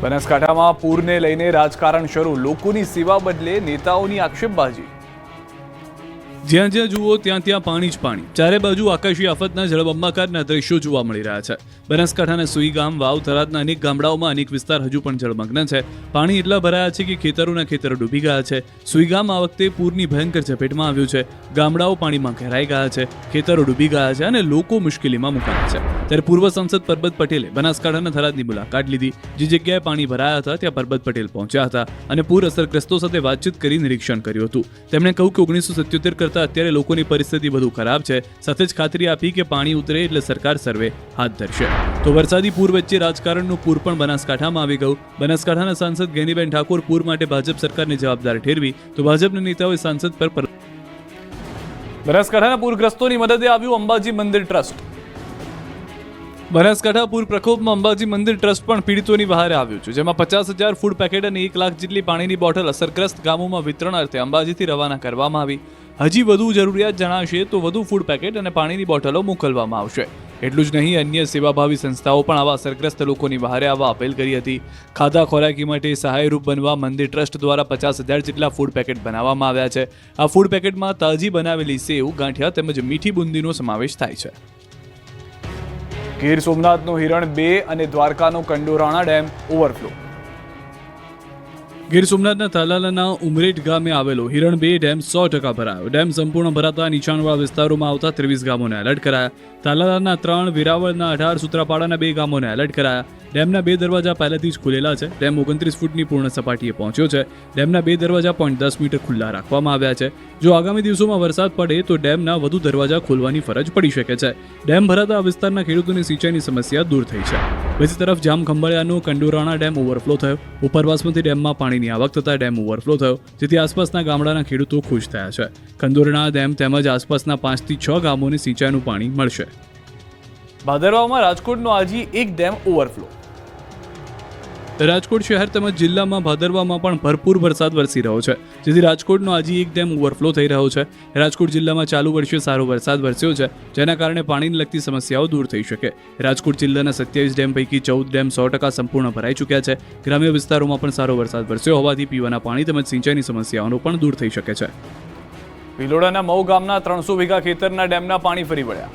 બનાસકાંઠામાં પૂરને લઈને રાજકારણ શરૂ, લોકોની સેવા બદલે નેતાઓની આક્ષેપબાજી। જ્યાં જ્યાં જુઓ ત્યાં ત્યાં પાણી જ પાણી, ચારે બાજુ આકાશી આફતના જળબંબાકારના દ્રશ્યો જોવા મળી રહ્યા છે। બનાસકાંઠાના સુઈ ગામ, વાવ, થરાદના અનેક ગામડાઓમાં અનેક વિસ્તાર હજુ પણ જળમગ્ન છે। પાણી એટલા ભરાયા છે કે ખેતરોના ખેતરો ડૂબી ગયા છે। સુઈ ગામ આ વખતે પૂરની ભયંકર ઝપેટમાં આવ્યું છે। ગામડાઓ પાણીમાં ઘેરાઈ ગયા છે, ખેતરો ડૂબી ગયા છે અને લોકો મુશ્કેલીમાં મુકાયા છે। ત્યારે પૂર્વ સાંસદ પરબત પટેલે બનાસકાંઠાના થરાદની મુલાકાત લીધી। જે જગ્યાએ પાણી ભરાયા હતા ત્યાં પરબત પટેલ પહોંચ્યા હતા અને પૂર અસરગ્રસ્તો સાથે વાતચીત કરી નિરીક્ષણ કર્યું હતું। તેમણે કહ્યું કે 1977 કરતાં અત્યારે લોકોની પરિસ્થિતિ વધુ ખરાબ છે। સાથે જ ખાતરી આપી કે પાણી ઉતરે એટલે સરકાર સર્વે હાથ ધરશે। તો વરસાદી પૂર વચ્ચે રાજકારણનું પૂર પણ બનાસકાંઠામાં આવી ગયું। બનાસકાંઠાના સાંસદ ગેનીબેન ઠાકોર પૂર માટે ભાજપ સરકારને જવાબદાર ઠેરવી તો ભાજપના નેતાઓએ સાંસદ પર બનાસકાંઠાના પૂરગ્રસ્તોની મદદે આવ્યું અંબાજી મંદિર ટ્રસ્ટ। બનાસકાંઠા પૂર પ્રકોપમાં અંબાજી મંદિર ટ્રસ્ટ પણ પીડિતોની વહારે આવ્યું છે, જેમાં 50,000 ફૂડ પેકેટ અને 1 લાખ જેટલી પાણીની બોટલ અસરગ્રસ્ત ગામોમાં વિતરણ અર્થે અંબાજીથી રવાના કરવામાં આવી। હજી વધુ જરૂરિયાત જણાશે તો વધુ ફૂડ પેકેટ અને પાણીની બોટલો મોકલવામાં આવશે। એટલું જ નહીં, અન્ય સેવાભાવી સંસ્થાઓ પણ આવા અસરગ્રસ્ત લોકોની વહારે આવવા અપીલ કરી હતી। ખાધા ખોરાકી માટે સહાયરૂપ બનવા મંદિર ટ્રસ્ટ દ્વારા 50,000 જેટલા ફૂડ પેકેટ બનાવવામાં આવ્યા છે। આ ફૂડ પેકેટમાં તાજી બનાવેલી સેવ, ગાંઠિયા તેમજ મીઠી બુંદીનો સમાવેશ થાય છે। ગીર સોમનાથનું હિરણ 2 અને દ્વારકાનો કંડોરાણા ડેમ ઓવરફ્લો। ગીર સોમનાથના તાલાલાના ઉમરેઠ ગામે આવેલો હિરણ 2 ડેમ 100% ભરાયો। ડેમ સંપૂર્ણ ભરાતા નીચાણવાળા વિસ્તારોમાં આવતા 23 ગામોને એલર્ટ કરાયા। તાલાલાના 3, વેરાવળના 18, સૂત્રાપાડાના 2 ગામોને એલર્ટ કરાયા। ડેમના 2 દરવાજા પહેલેથી જ ખુલેલા છે। ડેમ 29 ફૂટની પૂર્ણ સપાટીએ પહોંચ્યો છે। ડેમના 2 દરવાજા 0.10 મીટર ખુલ્લા રાખવામાં આવ્યા છે। જો આગામી દિવસોમાં વરસાદ પડે તો ડેમના વધુ દરવાજા ખોલવાની ફરજ પડી શકે છે। ડેમ ભરાતા આ વિસ્તારના ખેડૂતોની સિંચાઈની સમસ્યા દૂર થઈ છે। બીજી તરફ જામખંભાળિયાનો કંડોરાણા ડેમ ઓવરફ્લો થયો। ઉપરવાસમાંથી ડેમમાં પાણીની આવક થતાં ડેમ ઓવરફ્લો થયો, જેથી આસપાસના ગામડાના ખેડૂતો ખુશ થયા છે। કંડોરાણા ડેમ તેમજ આસપાસના 5 થી 6 ગામોને સિંચાઈનું પાણી મળશે। ભાદરવામાં રાજકોટનો આજી 1 ડેમ ઓવરફ્લો। રાજકોટ શહેર તેમજ જિલ્લામાં ભાદરવામાં પણ ભરપૂર વરસાદ વરસી રહ્યો છે, જેથી રાજકોટનો આજી 1 ડેમ ઓવરફ્લો થઈ રહ્યો છે। રાજકોટ જિલ્લામાં ચાલુ વર્ષે સારો વરસાદ વરસ્યો છે, જેના કારણે પાણીને લગતી સમસ્યાઓ દૂર થઈ શકે। રાજકોટ જિલ્લાના 27 ડેમ પૈકી 14 ડેમ 100% સંપૂર્ણ ભરાઈ ચૂક્યા છે। ગ્રામ્ય વિસ્તારોમાં પણ સારો વરસાદ વરસ્યો હોવાથી પીવાના પાણી તેમજ સિંચાઈની સમસ્યાઓનો પણ દૂર થઈ શકે છે। ભિલોડાના મઉ ગામના 300 વીઘા ખેતરના ડેમના પાણી ફરી વળ્યા।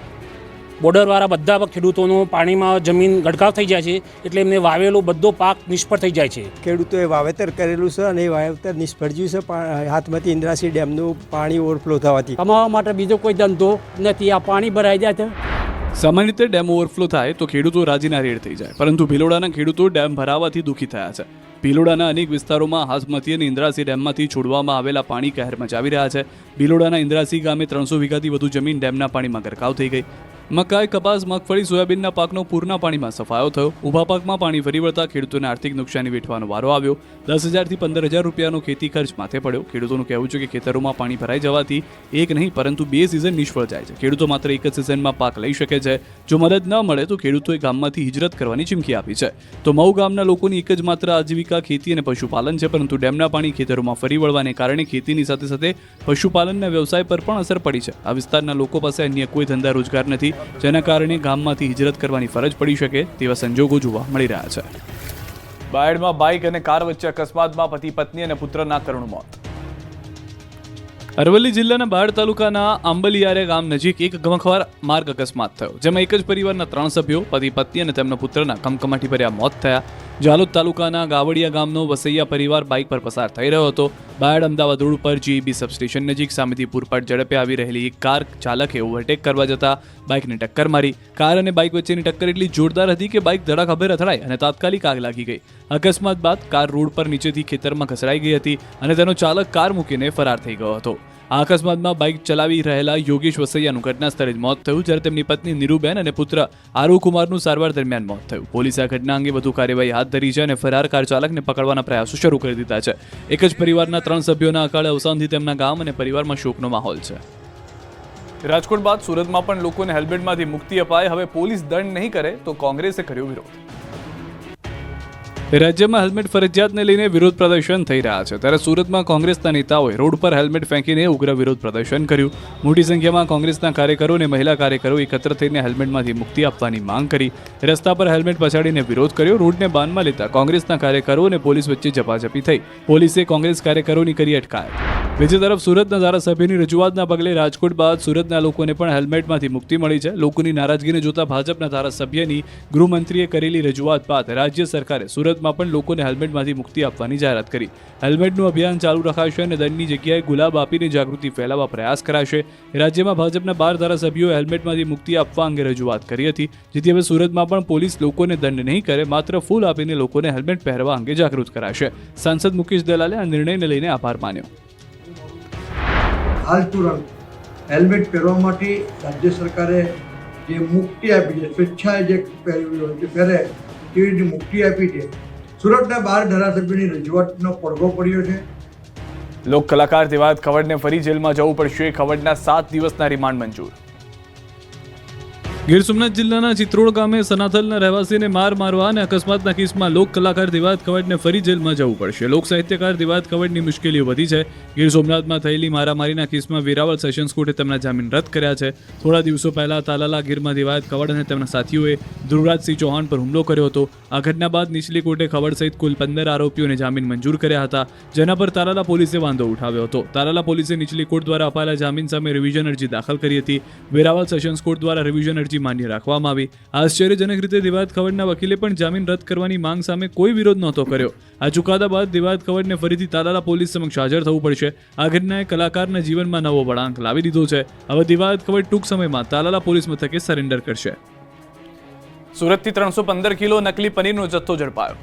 બોર્ડરવાળા બધા ખેડૂતોનું પાણીમાં જમીન ગડકાવ થઈ જાય છે, એટલે એમને વાવેલો બધો પાક નિષ્ફળ થઈ જાય છે। ખેડૂતોએ વાવેતર કરેલું છે અને એ વાવેતર નિષ્ફળ ગયું છે। હાથમાંથી ઇન્દ્રાસી ડેમનું પાણી ઓવરફ્લો થવાથી કમાવા માટે બીજો કોઈ ધંધો નથી, આ પાણી ભરાઈ જાય છે। સામાન્ય રીતે ડેમ ઓવરફ્લો થાય તો ખેડૂતો રાજીના રેડ થઈ જાય, પરંતુ ભિલોડાના ખેડૂતો ડેમ ભરાવાથી દુઃખી થયા છે। ભિલોડાના અનેક વિસ્તારોમાં હાથમતી અને ઇન્દ્રાસી ડેમમાંથી છોડવામાં આવેલા પાણી કહેર મચાવી રહ્યા છે। ભિલોડાના ઇન્દ્રાસી ગામે 300 વીઘાથી વધુ જમીન ડેમના પાણીમાં ગરકાવ થઈ ગઈ। મકાઈ, કપાસ, મગફળી, સોયાબીનના પાકનો પૂરના પાણીમાં સફાયો થયો। ઊભા પાકમાં પાણી ફરી વળતા ખેડૂતોને આર્થિક નુકસાની વેઠવાનો વારો આવ્યો। 10,000 થી 15,000 રૂપિયાનો ખેતી ખર્ચ માથે પડ્યો। ખેડૂતોનું કહેવું છે કે ખેતરોમાં પાણી ભરાઈ જવાથી એક નહીં પરંતુ 2 સિઝન નિષ્ફળ જાય છે। ખેડૂતો માત્ર એક જ સિઝનમાં પાક લઈ શકે છે। જો મદદ ન મળે તો ખેડૂતોએ ગામમાંથી હિજરત કરવાની ચીમકી આપી છે। તો મઉ ગામના લોકોની એક જ માત્ર આજીવિકા ખેતી અને પશુપાલન છે, પરંતુ ડેમના પાણી ખેતરોમાં ફરી વળવાને કારણે ખેતીની સાથે સાથે પશુપાલનના વ્યવસાય પર પણ અસર પડી છે। આ વિસ્તારના લોકો પાસે અન્ય કોઈ ધંધા રોજગાર નથી, જેના કારણે ગામમાંથી હિજરત કરવાની ફરજ પડી શકે તેવા સંજોગો જોવા મળી રહ્યા છે। બાયડમાં બાઇક અને કાર વચ્ચે અકસ્માતમાં પતિ પત્ની અને પુત્રના કરુણ મોત। અરવલ્લી જિલ્લાના બાયડ તાલુકાના આંબલિયારે ગામ નજીક એક ગમખ્વાર માર્ગ અકસ્માત થયો, જેમાં એક જ પરિવારના 3 સભ્યો, પતિ પત્ની અને તેમના પુત્રના કમકમાટી ભર્યા મોત થયા। જાલોદ તાલુકાના ગાવડિયા ગામનો વસૈયા પરિવાર બાઇક પર પસાર થઈ રહ્યો હતો। બાયડ અમદાવાદ રોડ પર જીઈબી સબસ્ટેશન નજીક સામેથી પૂરપાટ ઝડપે આવી રહેલી એક કાર ચાલકે ઓવરટેક કરવા જતા બાઇકને ટક્કર મારી। કાર અને બાઇક વચ્ચેની ટક્કર એટલી જોરદાર હતી કે બાઇક ધડાકાભેર અથડાઈ અને તાત્કાલિક આગ લાગી ગઈ। અકસ્માત બાદ કાર રોડ પર નીચેથી ખેતરમાં ઘસડાઈ ગઈ હતી અને તેનો ચાલક કાર મૂકીને ફરાર થઈ ગયો હતો। આ અકસ્માતમાં બાઇક ચલાવી રહેલા યોગેશ વસૈયાનું ઘટના સ્થળે જ મોત થયું, જ્યારે તેમની પત્ની નીરુબેન અને પુત્ર આરુકુમારનું સારવાર દરમિયાન મોત થયું। પોલીસે આ ઘટના અંગે વધુ કાર્યવાહી હાથ ધરી છે અને ફરાર કાર ચાલકને પકડવાના પ્રયાસો શરૂ કરી દીધા છે। એક જ પરિવારના 3 સભ્યોના અકાળે અવસાનથી તેમના ગામ અને પરિવારમાં શોકનો માહોલ છે। રાજકોટ બાદ સુરતમાં પણ લોકોને હેલ્મેટમાંથી મુક્તિ અપાય। હવે પોલીસ દંડ નહીં કરે તો કોંગ્રેસે કર્યો વિરોધ। રાજ્યમાં હેલ્મેટ ફરજિયાતને લઈને વિરોધ પ્રદર્શન થઈ રહ્યા છે, ત્યારે સુરતમાં કોંગ્રેસના નેતાઓએ રોડ પર હેલ્મેટ ફેંકીને ઉગ્ર વિરોધ પ્રદર્શન કર્યું. મોટી સંખ્યામાં કોંગ્રેસના કાર્યકરો અને મહિલા કાર્યકરો એકત્ર થઈને હેલ્મેટમાંથી મુક્તિ આપવાની માંગ કરી. રસ્તા પર હેલ્મેટ પછાડીને વિરોધ કર્યો. રોડને બાનમાં લેતા કોંગ્રેસના કાર્યકરો અને પોલીસ વચ્ચે ઝપાઝપી થઈ. પોલીસે કોંગ્રેસ કાર્યકરોની કરી અટકાયત. બીજી તરફ સુરતના ધારાસભ્યની રજૂઆતના પગલે રાજકોટ બાદ સુરતના લોકોને પણ હેલ્મેટમાંથી મુક્તિ મળી છે. લોકોની નારાજગીને જોતા ભાજપના ધારાસભ્યની ગૃહમંત્રીએ કરેલી રજૂઆત બાદ રાજ્ય સરકારે સુરતમાં પણ લોકોને હેલ્મેટમાંથી મુક્તિ આપવાની જાહેરાત કરી. હેલ્મેટનું અભિયાન ચાલુ રખાશે અને દંડની જગ્યાએ ગુલાબ આપીને જાગૃતિ ફેલાવવા પ્રયાસ કરાશે. રાજ્યમાં ભાજપના 12 ધારાસભ્યોએ હેલ્મેટમાંથી મુક્તિ આપવા અંગે રજૂઆત કરી હતી, જેથી હવે સુરતમાં પણ પોલીસ લોકોને દંડ નહીં કરે, માત્ર ફૂલ આપીને લોકોને હેલ્મેટ પહેરવા અંગે જાગૃત કરાશે. સાંસદ મુકેશ દલાલે આ નિર્ણયને લઈને આભાર માન્યો. હાલ તુરંત હેલ્મેટ પહેરવા માટે રાજ્ય સરકારે જે મુક્તિ આપી છે, સ્વેચ્છાએ જે પહેરે તેવી રીતે મુક્તિ આપી છે. સુરતના 12 ધારાસભ્યોની રજૂઆતનો પડઘો પડ્યો છે. લોક કલાકાર દેવાયત ખવડને ફરી જેલમાં જવું પડશે. ખવડના 7 દિવસના રિમાન્ડ મંજૂર. ગીર સોમનાથ જિલ્લાના ચિત્રોડ ગામે સનાથલના રહેવાસીને માર મારવા અને અકસ્માતના કેસમાં લોક કલાકાર દેવાયત ખવડને ફરી જેલમાં જવું પડશે. લોક સાહિત્યકાર દેવાયત ખવડની મુશ્કેલીઓ વધી છે. ગીર સોમનાથમાં થયેલી મારામારીના કેસમાં વેરાવળ સેશન્સ કોર્ટે તેમના જામીન રદ કર્યા છે. થોડા દિવસો પહેલા તાલાલા ગીરમાં દેવાયત ખવડ અને તેમના સાથીઓએ ધ્રુવરાજસિંહ ચૌહાણ પર હુમલો કર્યો હતો. આ ઘટના બાદ નીચલી કોર્ટે ખવડ સહિત કુલ 15 આરોપીઓને જામીન મંજૂર કર્યા હતા, જેના પર તાલાલા પોલીસે વાંધો ઉઠાવ્યો હતો. તાલાલા પોલીસે નીચલી કોર્ટ દ્વારા અપાયેલા જામીન સામે રિવિઝન અરજી દાખલ કરી હતી. વેરાવળ સેશન્સ કોર્ટ દ્વારા રિવિઝન અરજી માન્ય રાખવામાં આવી. આશ્ચર્યજનક રીતે દેવાયત ખવડના વકીલે પણ જામીન રદ કરવાની માંગ સામે કોઈ વિરોધ નહોતો કર્યો. આ ચુકાદા બાદ દેવાયત ખવડને ફરીથી તાલાલા પોલીસ સમક્ષ હાજર થવું પડશે. આ ઘટનાએ કલાકારના જીવનમાં નવો વળાંક લાવી દીધો છે. હવે દેવાયત ખવડ ટૂંક સમયમાં તાલાલા પોલીસ મથકે સરેન્ડર કરશે. સુરતથી 315 કિલો નકલી પનીરનો જથ્થો ઝડપાયો.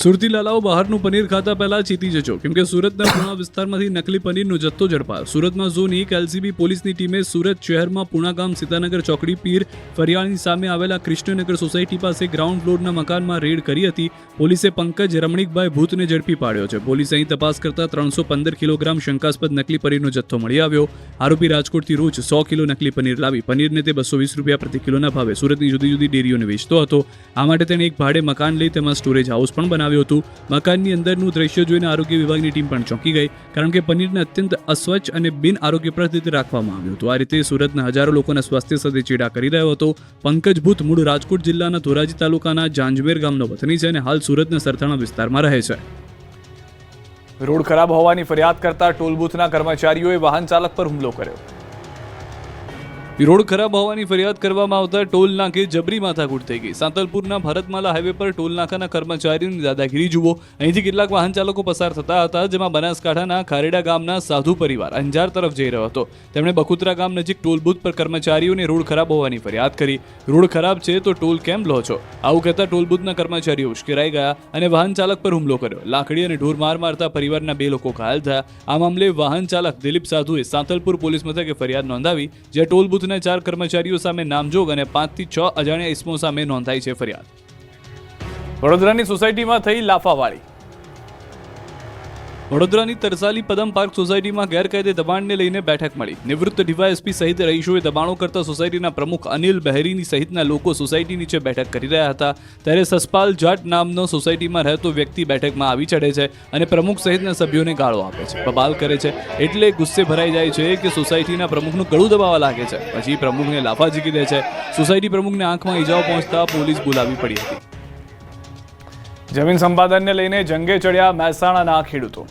સુરતી લાલાઓ બહારનું પનીર ખાતા પહેલા ચેતી જજો, કેમ કે સુરતના પુણા વિસ્તારમાંથી નકલી પનીરનો જથ્થો ઝડપાયો. સુરતમાં ઝોન 1 એલસીબી પોલીસની ટીમે સુરત શહેરમાં પુણા ગામ સીતાનગર ચોકડી પીર ફરિયાળની સામે આવેલા કૃષ્ણનગર સોસાયટી પાસે ગ્રાઉન્ડ ફ્લોરના મકાનમાં રેડ કરી હતી. પોલીસે પંકજ રમણીકભાઈ ભૂતને ઝડપી પાડ્યો છે. પોલીસે અહીં તપાસ કરતા 315 કિલોગ્રામ શંકાસ્પદ નકલી પનીરનો જથ્થો મળી આવ્યો. આરોપી રાજકોટથી રોજ 100 કિલો નકલી પનીર લાવી પનીરને તે 220 રૂપિયા પ્રતિ કિલોના ભાવે સુરતની જુદી જુદી ડેરીઓને વેચતો હતો. આ માટે તેણે એક ભાડે મકાન લઈ તેમાં સ્ટોરેજ હાઉસ પણ બનાવ્યું હતું. મકાનની અંદરનું દ્રશ્ય જોઈને આરોગ્ય વિભાગની ટીમ પણ ચોંકી ગઈ, કારણ કે પનીરને અત્યંત અસ્વચ્છ અને બિન આરોગ્યપ્રદ રીતે રાખવામાં આવ્યું હતું. આ રીતે સુરતના હજારો લોકોના સ્વાસ્થ્ય સાથે ચેડા કરી રહ્યો હતો. પંકજ ભૂત મૂળ રાજકોટ જિલ્લાના ધોરાજી તાલુકાના જાંજમેર ગામનો વતની છે અને હાલ સુરતના સરથાણા વિસ્તારમાં રહે છે. રોડ ખરાબ હોવાની ફરિયાદ કરતા ટોલ બૂથના કર્મચારીઓએ વાહન ચાલક પર હુમલો કર્યો. રોડ ખરાબ હોવાની ફરિયાદ કરવામાં આવતા ટોલ નાકે જબરી માથાકૂટ થઈ ગઈ. સાંતલપુરના ભારતમાલા હાઈવે પર ટોલ નાકાના કર્મચારીઓની દાદાગીરી જુઓ. અહીંથી કેટલાક વાહન ચાલકો પસાર થતા હતા, જેમાં બનાસકાંઠાના ખારેડા ગામના સાધુ પરિવાર અંજાર તરફ જઈ રહ્યો હતો. તેમણે બખુતરા ગામ નજીક ટોલ બૂથ પર કર્મચારીઓને રોડ ખરાબ હોવાની ફરિયાદ કરી. રોડ ખરાબ છે તો ટોલ કેમ લો છો? આવું કહેતા ટોલ બૂથના કર્મચારીઓ ઉશ્કેરાઈ ગયા અને વાહન ચાલક પર હુમલો કર્યો. લાકડી અને ઢોર માર મારતા પરિવારના 2 લોકો ઘાયલ થયા. આ મામલે વાહન ચાલક દિલીપ સાધુએ સાંતલપુર પોલીસ મથકે ફરિયાદ નોંધાવી, જ્યાં ટોલ બૂથના 4 કર્મચારીઓ સામે નામજોગ અને 5 થી 6 અજાણ્યા ઇસમો સામે નોંધાઈ છે ફરિયાદ. વડોદરાની સોસાયટીમાં થઈ લાફાવાળી. વડોદરાની તરસાલી પદમ પાર્ક સોસાયટીમાં ગેરકાયદે દબાણને લઈને બેઠક મળી. નિવૃત્ત ડીવાયએસપી સહિત રહીશોએ દબાણો કરતા સોસાયટીના પ્રમુખ અનિલ બહેરીની સહિતના લોકો સોસાયટી નીચે બેઠક કરી રહ્યા હતા. ત્યારે સસપાલ જાટ નામનો સોસાયટીમાં રહેતો વ્યક્તિ બેઠકમાં આવી ચડે છે અને પ્રમુખ સહિતના સભ્યોને ગાળો આપે છે, બબાલ કરે છે. એટલે ગુસ્સે ભરાઈ જાય છે કે સોસાયટીના પ્રમુખનું ગળું દબાવવા લાગે છે. પછી પ્રમુખને લાફા ઝીકી દે છે. સોસાયટી પ્રમુખને આંખમાં ઈજાઓ પહોંચતા પોલીસ બોલાવી પડી હતી. જમીન સંપાદનને લઈને જંગે ચડ્યા મહેસાણાના ખેડૂતો.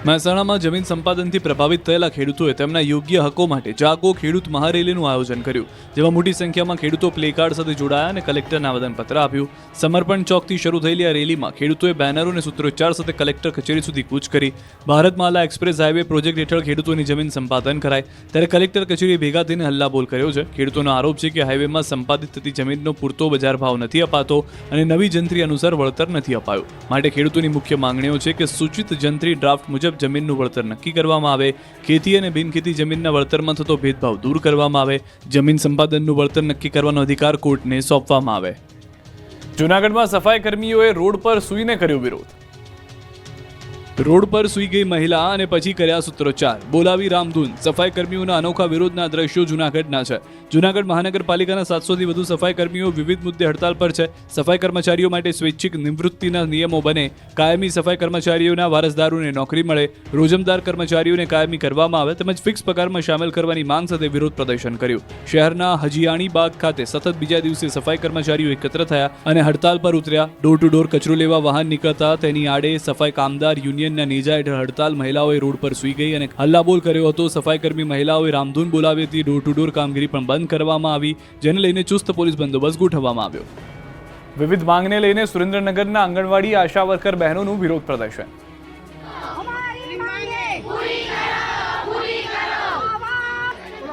મહેસાણામાં જમીન સંપાદનથી પ્રભાવિત થયેલા ખેડૂતોએ તેમના યોગ્ય હકો માટે જાગો ખેડૂત મહારેલીનું આયોજન કર્યું, જેમાં મોટી સંખ્યામાં ખેડૂતો પ્લેકાર્ડ સાથે જોડાયા અને કલેક્ટરને આવેદનપત્ર આપ્યું. સમર્પણ ચોકથી શરૂ થયેલી આ રેલીમાં ખેડૂતોએ બેનરો અને સૂત્રોચ્ચાર સાથે કલેક્ટર કચેરી સુધી કૂચ કરી. ભારતમાલા એક્સપ્રેસ હાઈવે પ્રોજેક્ટ હેઠળ ખેડૂતોની જમીન સંપાદન કરાય, ત્યારે કલેક્ટર કચેરીએ ભેગા થઈને હલ્લાબોલ કર્યો છે. ખેડૂતોનો આરોપ છે કે હાઈવેમાં સંપાદિત થતી જમીનનો પૂરતો બજાર ભાવ નથી અપાતો અને નવી જંત્રી અનુસાર વળતર નથી અપાયું. માટે ખેડૂતોની મુખ્ય માંગણીઓ છે કે સૂચિત જંત્રી ડ્રાફ્ટ મુજબ જમીનનું વળતર નક્કી કરવામાં આવે, ખેતી અને બિનખેતી જમીનના વળતરમાં થતો ભેદભાવ દૂર કરવામાં આવે, જમીન સંપાદનનું વળતર નક્કી કરવાનો અધિકાર કોર્ટને સોંપવામાં આવે. જૂનાગઢમાં સફાઈ કર્મીઓએ રોડ પર સૂઈને કર્યો વિરોધ. રોડ પર સૂઈ ગઈ મહિલા અને પછી કર્યા સૂત્રોચ્ચાર, બોલાવી રામધૂન. સફાઈ કર્મીઓના અનોખા વિરોધના દ્રશ્યો જૂનાગઢના છે. જૂનાગઢ મહાનગરપાલિકાના 700થી વધુ સફાઈ કર્મીઓ વિવિધ મુદ્દે હડતાલ પર છે. સફાઈ કર્મચારીઓ માટે સ્વૈચ્છિક નિવૃત્તિના નિયમો બને, કાયમી સફાઈ કર્મચારીઓના વારસદારોને નોકરી મળે, રોજમદાર કર્મચારીઓને કાયમી કરવામાં આવે તેમજ ફિક્સ પગારમાં સામેલ કરવાની માંગ સાથે વિરોધ પ્રદર્શન કર્યું. શહેરના હજીયાણી બાગ ખાતે સતત બીજા દિવસે સફાઈ કર્મચારીઓ એકત્ર થયા અને હડતાલ પર ઉતર્યા. ડોર ટુ ડોર કચરો લેવા વાહન નીકળતા તેની આડે સફાઈ કામદાર યુનિયનના નેજા હેઠળ હડતાલ મહિલાઓએ રોડ પર સૂઈ ગઈ અને હલ્લાબોલ કર્યો હતો. સફાઈ કર્મી મહિલાઓએ રામધૂન બોલાવી હતી. ડોર ટુ ડોર કામગીરી પણ બંધ કરવામાં આવી, જેને લઈને ચુસ્ત પોલીસ બંદોબસ્ત ગોઠવવામાં આવ્યો. વિવિધ માંગને લઈને સુરેન્દ્રનગરના આંગણવાડી આશા વર્કર બહેનોનું વિરોધ પ્રદર્શન.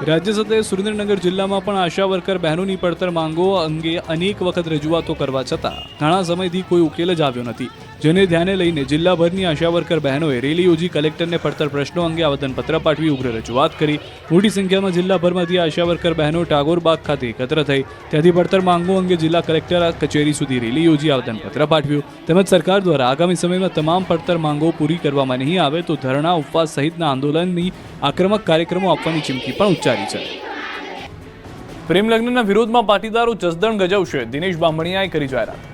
રાજ્ય સાથે સુરેન્દ્રનગર જિલ્લામાં પણ આશા વર્કર બહેનોની પડતર માંગો અંગે અનેક વખત રજૂઆતો કરવા છતાં ઘણા સમયથી કોઈ ઉકેલ જ આવ્યો નથી, જેને ધ્યાને લઈને જિલ્લાભરની આશા વર્કર બહેનોએ રેલી યોજી કલેક્ટરને પડતર પ્રશ્નો અંગે આવેદનપત્ર પાઠવી ઉગ્ર રજૂઆત કરી. મોટી સંખ્યામાં જિલ્લાભરમાંથી આશા વર્કર બહેનો ટાગોર બાગ ખાતે એકત્ર થઈ. ત્યાંથી પડતર માંગો અંગે જિલ્લા કલેક્ટર કચેરી સુધી રેલી યોજી આવેદનપત્ર પાઠવ્યું તેમજ સરકાર દ્વારા આગામી સમયમાં તમામ પડતર માંગો પૂરી કરવામાં નહીં આવે તો ધરણા, ઉપવાસ સહિતના આંદોલનની આક્રમક કાર્યક્રમો આપવાની ચીમકી પણ ઉચ્ચારી છે. પ્રેમ લગ્નના વિરોધમાં પાટીદારો જસદણ ગજવશે, દિનેશ બામણિયાએ કરી જાહેરાત.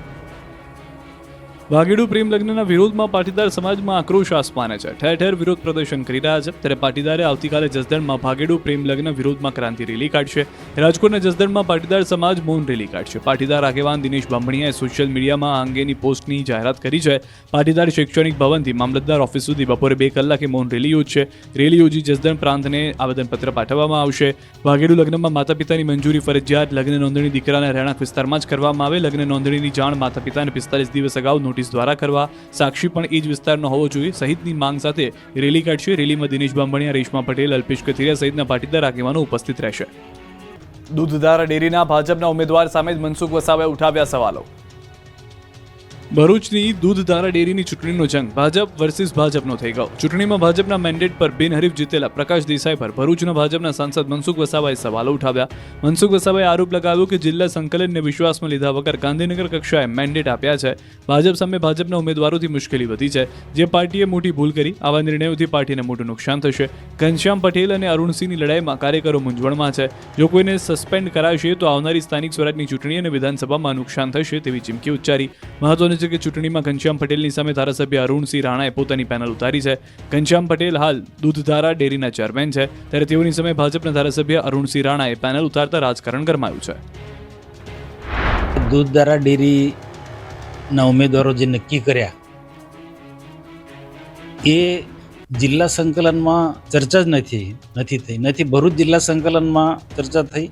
ભાગેડુ પ્રેમ લગ્નના વિરોધમાં પાટીદાર સમાજમાં આક્રોશ આસમાને છે. ઠેર ઠેર વિરોધ પ્રદર્શન કરી રહ્યા છે. ત્યારે પાટીદારે આવતીકાલે જસદણમાં ભાગેડુ પ્રેમ લગ્ન વિરોધમાં ક્રાંતિ રેલી કાઢશે. રાજકોટના જસદણમાં પાટીદાર સમાજ મૌન રેલી કાઢશે. પાટીદાર આગેવાન દિનેશ બામણિયાએ સોશિયલ મીડિયામાં આ અંગેની પોસ્ટની જાહેરાત કરી છે. પાટીદાર શૈક્ષણિક ભવનથી મામલતદાર ઓફિસ સુધી બપોરે 2 કલાકે મૌન રેલી યોજશે. રેલી યોજી જસદણ પ્રાંતને આવેદનપત્ર પાઠવવામાં આવશે. ભાગેડુ લગ્નમાં માતા પિતાની મંજૂરી ફરજિયાત. લગ્ન નોંધણી દીકરાના રહેણાંક વિસ્તારમાં જ કરવામાં આવે. લગ્ન નોંધણીની જાણ માતા પિતાને 45 દિવસ અગાઉ નોટિસ દ્વારા કરવા. સાક્ષી પણ એ જ વિસ્તારનો હોવો જોઈએ સહિતની માંગ સાથે રેલી કાઢશે. રેલીમાં દિનેશ બામણિયા, રેશમા પટેલ, અલ્પેશ કથિરિયા સહિતના પાટીદાર આગેવાનો ઉપસ્થિત રહેશે. દૂધધારા ડેરીના ભાજપના ઉમેદવાર સામે જ મનસુખ વસાવાએ ઉઠાવ્યા સવાલો. ભરૂચની દૂધધારા ડેરીની ચૂંટણીનો જંગ ભાજપ વર્સિસ ભાજપનો થઈ ગયો. ચૂંટણીમાં ભાજપના મેન્ડેટ પર બિનહરીફ જીતેલા પ્રકાશ દેસાઈ પર ભરૂચના ભાજપના સાંસદ મનસુખ વસાવાએ સવાલો ઉઠાવ્યા. મનસુખ વસાવાએ આરોપ લગાવ્યો કે જિલ્લા સંકલનને વિશ્વાસમાં લીધા વગર ગાંધીનગર કક્ષાએ મેન્ડેટ આપ્યા છે. ભાજપ સામે ભાજપના ઉમેદવારોથી મુશ્કેલી વધી છે. જે પાર્ટીએ મોટી ભૂલ કરી, આવા નિર્ણયોથી પાર્ટીને મોટું નુકસાન થશે. ઘનશ્યામ પટેલ અને અરુણસિંહની લડાઈમાં કાર્યકરો મૂંઝવણમાં છે. જો કોઈને સસ્પેન્ડ કરાશે તો આવનારી સ્થાનિક સ્વરાજની ચૂંટણી અને વિધાનસભામાં નુકસાન થશે તેવી ચીમકી ઉચ્ચારી. મહત્વનું છે કે ચૂંટણીમાં ઘનશ્યામ પટેલની સામે ધારાસભ્ય અરુણસિંહ રાણાએ પોતાની પેનલ ઉતારી છે. ઘનશ્યામ પટેલ હાલ દૂધધારા ડેરીના ચેરમેન છે, ત્યારે તેઓની સામે ભાજપના ધારાસભ્ય અરુણસિંહ રાણાએ પેનલ ઉતારતા રાજકારણ ગરમાયું છે. દૂધધારા ડેરીના ઉમેદવારો જે નક્કી કર્યા એ જિલ્લા સંકલનમાં ચર્ચા જ નથી થઈ. ભરૂચ જિલ્લા સંકલનમાં ચર્ચા થઈ.